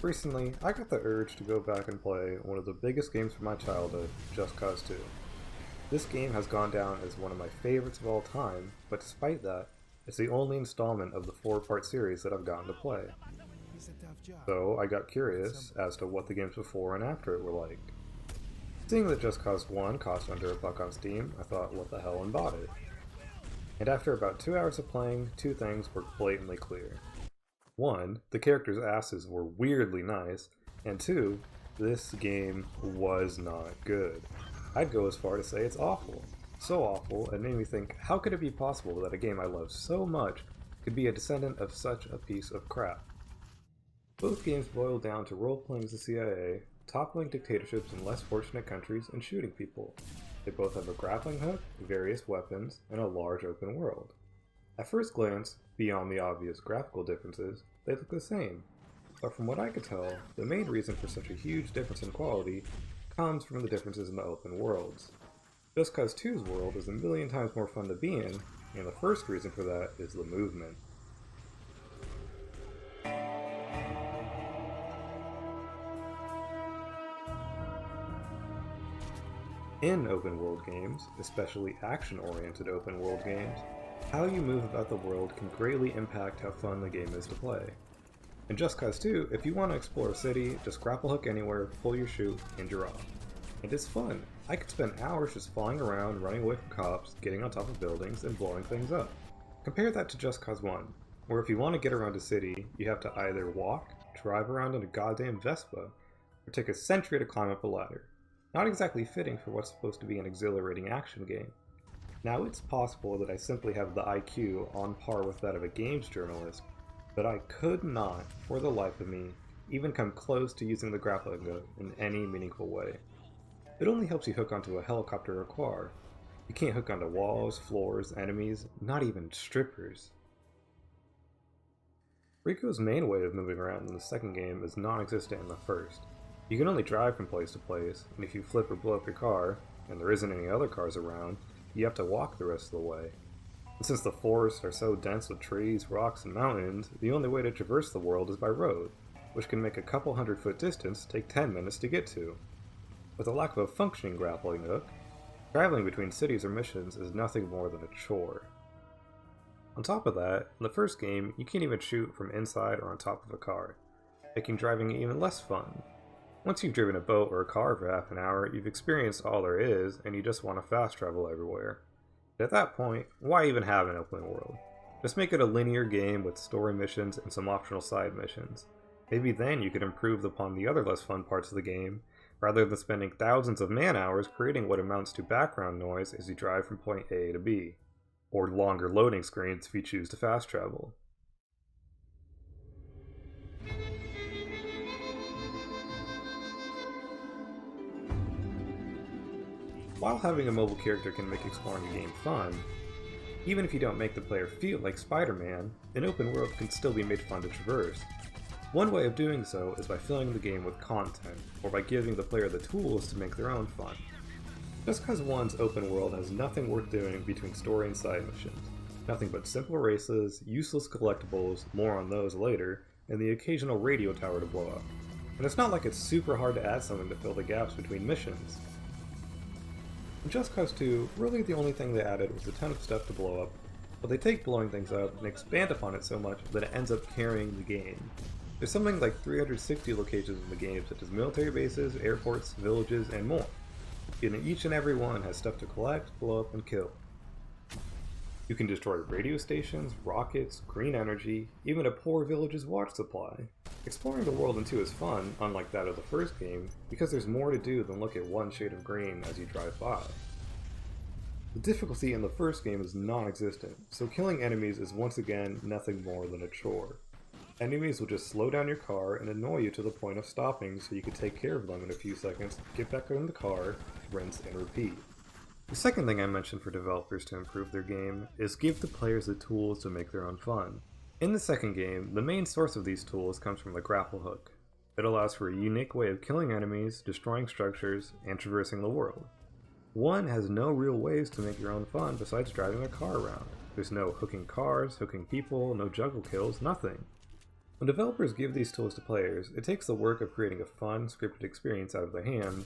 Recently, I got the urge to go back and play one of the biggest games from my childhood, Just Cause 2. This game has gone down as one of my favorites of all time, but despite that, it's the only installment of the four-part series that I've gotten to play. So I got curious as to what the games before and after it were like. Seeing that Just Cause 1 cost under $1 on Steam, I thought what the hell and bought it. And after about 2 hours of playing, two things were blatantly clear. One, the characters' asses were weirdly nice, and two, this game was not good. I'd go as far to say it's awful. So awful, it made me think, how could it be possible that a game I love so much could be a descendant of such a piece of crap? Both games boil down to role-playing as the CIA, toppling dictatorships in less fortunate countries, and shooting people. They both have a grappling hook, various weapons, and a large open world. At first glance, beyond the obvious graphical differences, they look the same. But from what I could tell, the main reason for such a huge difference in quality comes from the differences in the open worlds. Just Cause 2's world is a million times more fun to be in, and the first reason for that is the movement. In open world games, especially action-oriented open world games, how you move about the world can greatly impact how fun the game is to play. In Just Cause 2, if you want to explore a city, just grapple hook anywhere, pull your chute, and you're off. And it's fun. I could spend hours just flying around, running away from cops, getting on top of buildings, and blowing things up. Compare that to Just Cause 1, where if you want to get around a city, you have to either walk, drive around in a goddamn Vespa, or take a century to climb up a ladder. Not exactly fitting for what's supposed to be an exhilarating action game. Now it's possible that I simply have the IQ on par with that of a games journalist, but I could not, for the life of me, even come close to using the grappling hook in any meaningful way. It only helps you hook onto a helicopter or car. You can't hook onto walls, floors, enemies, not even strippers. Rico's main way of moving around in the second game is non-existent in the first. You can only drive from place to place, and if you flip or blow up your car, and there isn't any other cars around, you have to walk the rest of the way. And since the forests are so dense with trees, rocks, and mountains, the only way to traverse the world is by road, which can make a couple 100-foot distance take 10 minutes to get to. With a lack of a functioning grappling hook, traveling between cities or missions is nothing more than a chore. On top of that, in the first game, you can't even shoot from inside or on top of a car, making driving even less fun. Once you've driven a boat or a car for half an hour, you've experienced all there is, and you just want to fast travel everywhere. But at that point, why even have an open world? Just make it a linear game with story missions and some optional side missions. Maybe then you could improve upon the other less fun parts of the game, rather than spending thousands of man-hours creating what amounts to background noise as you drive from point A to B, or longer loading screens if you choose to fast travel. While having a mobile character can make exploring a game fun, even if you don't make the player feel like Spider-Man, an open world can still be made fun to traverse. One way of doing so is by filling the game with content, or by giving the player the tools to make their own fun. Just Cause 1's open world has nothing worth doing between story and side missions. Nothing but simple races, useless collectibles, more on those later, and the occasional radio tower to blow up. And it's not like it's super hard to add something to fill the gaps between missions. In Just Cause 2, really the only thing they added was a ton of stuff to blow up, but they take blowing things up and expand upon it so much that it ends up carrying the game. There's something like 360 locations in the game, such as military bases, airports, villages, and more. And each and every one has stuff to collect, blow up, and kill. You can destroy radio stations, rockets, green energy, even a poor village's water supply. Exploring the world in 2 is fun, unlike that of the first game, because there's more to do than look at one shade of green as you drive by. The difficulty in the first game is non-existent, so killing enemies is once again nothing more than a chore. Enemies will just slow down your car and annoy you to the point of stopping so you can take care of them in a few seconds, get back in the car, rinse and repeat. The second thing I mentioned for developers to improve their game is give the players the tools to make their own fun. In the second game, the main source of these tools comes from the grapple hook. It allows for a unique way of killing enemies, destroying structures, and traversing the world. 1 has no real ways to make your own fun besides driving a car around. There's no hooking cars, hooking people, no juggle kills, nothing. When developers give these tools to players, it takes the work of creating a fun, scripted experience out of their hands,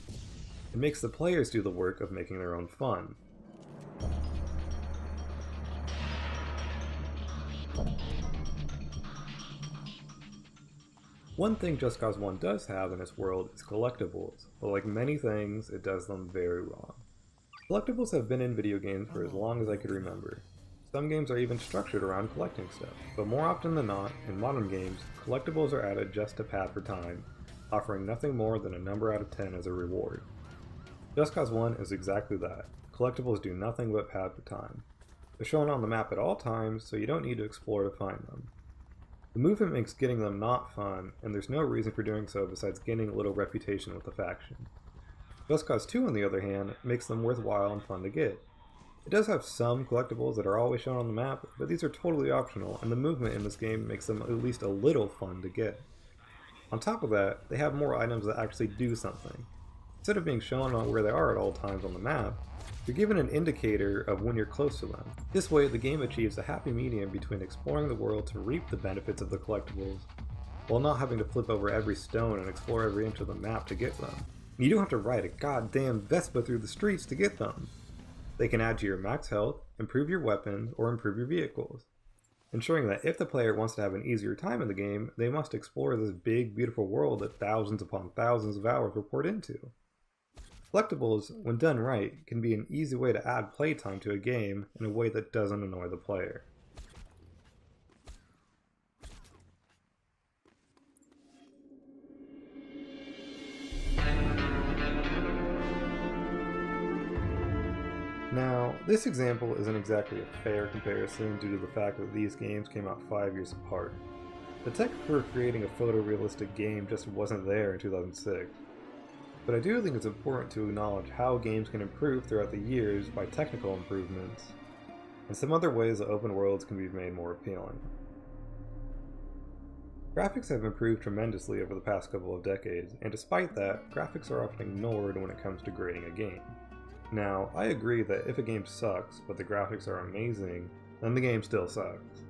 and makes the players do the work of making their own fun. One thing Just Cause 1 does have in its world is collectibles, but like many things, it does them very wrong. Collectibles have been in video games for as long as I could remember. Some games are even structured around collecting stuff, but more often than not, in modern games, collectibles are added just to pad for time, offering nothing more than a number out of 10 as a reward. Just Cause 1 is exactly that. Collectibles do nothing but pad for time. They're shown on the map at all times, so you don't need to explore to find them. The movement makes getting them not fun, and there's no reason for doing so besides gaining a little reputation with the faction. Just Cause 2, on the other hand, makes them worthwhile and fun to get. It does have some collectibles that are always shown on the map, but these are totally optional, and the movement in this game makes them at least a little fun to get. On top of that, they have more items that actually do something. Instead of being shown on where they are at all times on the map, you're given an indicator of when you're close to them. This way, the game achieves a happy medium between exploring the world to reap the benefits of the collectibles, while not having to flip over every stone and explore every inch of the map to get them. You don't have to ride a goddamn Vespa through the streets to get them. They can add to your max health, improve your weapons, or improve your vehicles, ensuring that if the player wants to have an easier time in the game, they must explore this big, beautiful world that thousands upon thousands of hours were poured into. Collectibles, when done right, can be an easy way to add playtime to a game in a way that doesn't annoy the player. Now, this example isn't exactly a fair comparison due to the fact that these games came out 5 years apart. The tech for creating a photorealistic game just wasn't there in 2006. But I do think it's important to acknowledge how games can improve throughout the years by technical improvements, and some other ways that open worlds can be made more appealing. Graphics have improved tremendously over the past couple of decades, and despite that, graphics are often ignored when it comes to grading a game. Now, I agree that if a game sucks, but the graphics are amazing, then the game still sucks.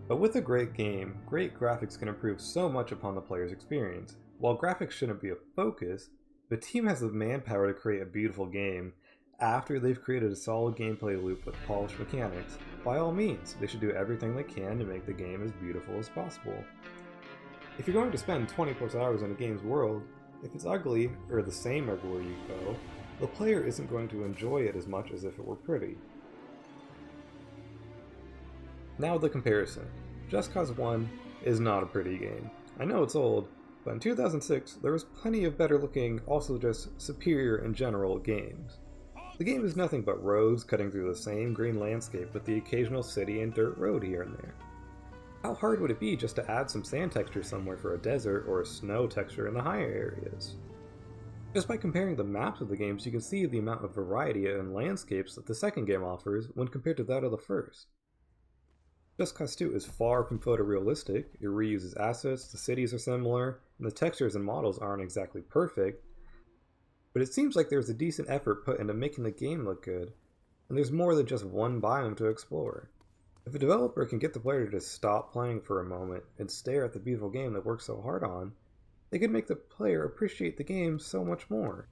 But with a great game, great graphics can improve so much upon the player's experience. While graphics shouldn't be a focus, the team has the manpower to create a beautiful game after they've created a solid gameplay loop with polished mechanics. By all means, they should do everything they can to make the game as beautiful as possible. If you're going to spend 20+ hours in a game's world, if it's ugly, or the same everywhere you go, the player isn't going to enjoy it as much as if it were pretty. Now the comparison. Just Cause 1 is not a pretty game. I know it's old, but in 2006, there was plenty of better looking, also just superior in general, games. The game is nothing but roads cutting through the same green landscape with the occasional city and dirt road here and there. How hard would it be just to add some sand texture somewhere for a desert or a snow texture in the higher areas? Just by comparing the maps of the games, you can see the amount of variety in landscapes that the second game offers when compared to that of the first. Just Cause 2 is far from photorealistic, it reuses assets, the cities are similar, and the textures and models aren't exactly perfect, but it seems like there's a decent effort put into making the game look good, and there's more than just one biome to explore. If a developer can get the player to just stop playing for a moment and stare at the beautiful game they worked so hard on, they could make the player appreciate the game so much more.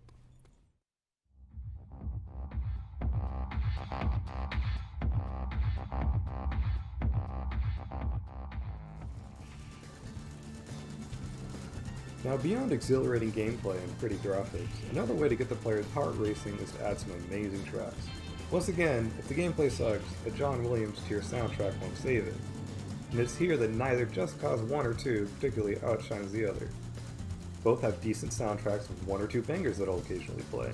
Now, beyond exhilarating gameplay and pretty graphics, another way to get the player's heart racing is to add some amazing tracks. Once again, if the gameplay sucks, a John Williams tier soundtrack won't save it. And it's here that neither Just Cause 1 or 2 particularly outshines the other. Both have decent soundtracks with 1 or 2 bangers that I'll occasionally play.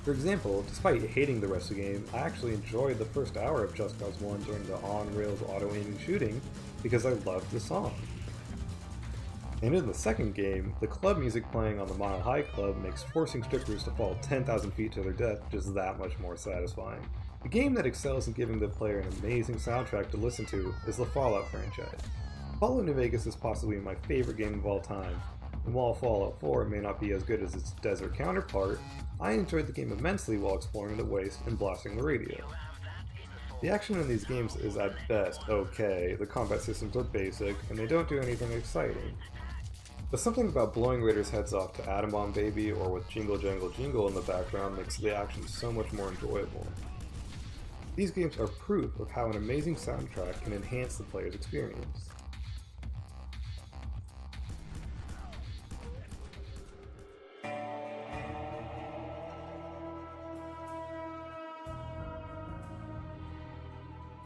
For example, despite hating the rest of the game, I actually enjoyed the first hour of Just Cause 1 during the on-rails auto-aiming shooting because I loved the song. And in the second game, the club music playing on the Mile High Club makes forcing strippers to fall 10,000 feet to their death just that much more satisfying. The game that excels in giving the player an amazing soundtrack to listen to is the Fallout franchise. Fallout New Vegas is possibly my favorite game of all time, and while Fallout 4 may not be as good as its desert counterpart, I enjoyed the game immensely while exploring the waste and blasting the radio. The action in these games is at best okay, the combat systems are basic, and they don't do anything exciting. But something about blowing raiders' heads off to Atom Bomb Baby or with Jingle Jangle Jingle in the background makes the action so much more enjoyable. These games are proof of how an amazing soundtrack can enhance the player's experience.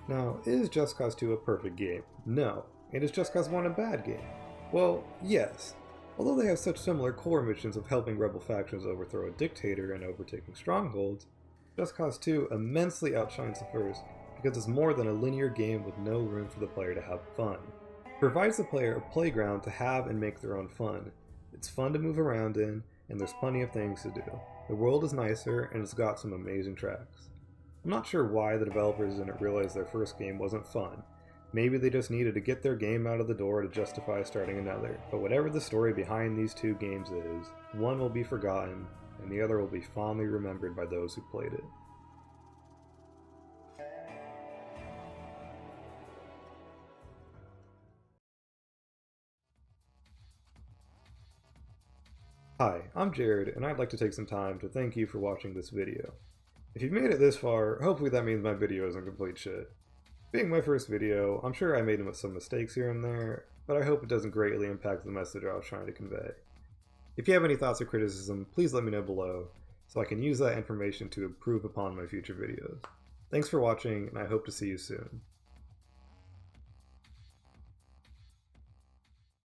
Now, is Just Cause 2 a perfect game? No. And is Just Cause 1 a bad game? Well, yes. Although they have such similar core missions of helping rebel factions overthrow a dictator and overtaking strongholds, Just Cause 2 immensely outshines the first because it's more than a linear game with no room for the player to have fun. It provides the player a playground to have and make their own fun. It's fun to move around in, and there's plenty of things to do. The world is nicer, and it's got some amazing tracks. I'm not sure why the developers didn't realize their first game wasn't fun. Maybe they just needed to get their game out of the door to justify starting another. But whatever the story behind these two games is, one will be forgotten, and the other will be fondly remembered by those who played it. Hi, I'm Jared, and I'd like to take some time to thank you for watching this video. If you've made it this far, hopefully that means my video isn't complete shit. Being my first video, I'm sure I made some mistakes here and there, but I hope it doesn't greatly impact the message I was trying to convey. If you have any thoughts or criticism, please let me know below, so I can use that information to improve upon my future videos. Thanks for watching, and I hope to see you soon.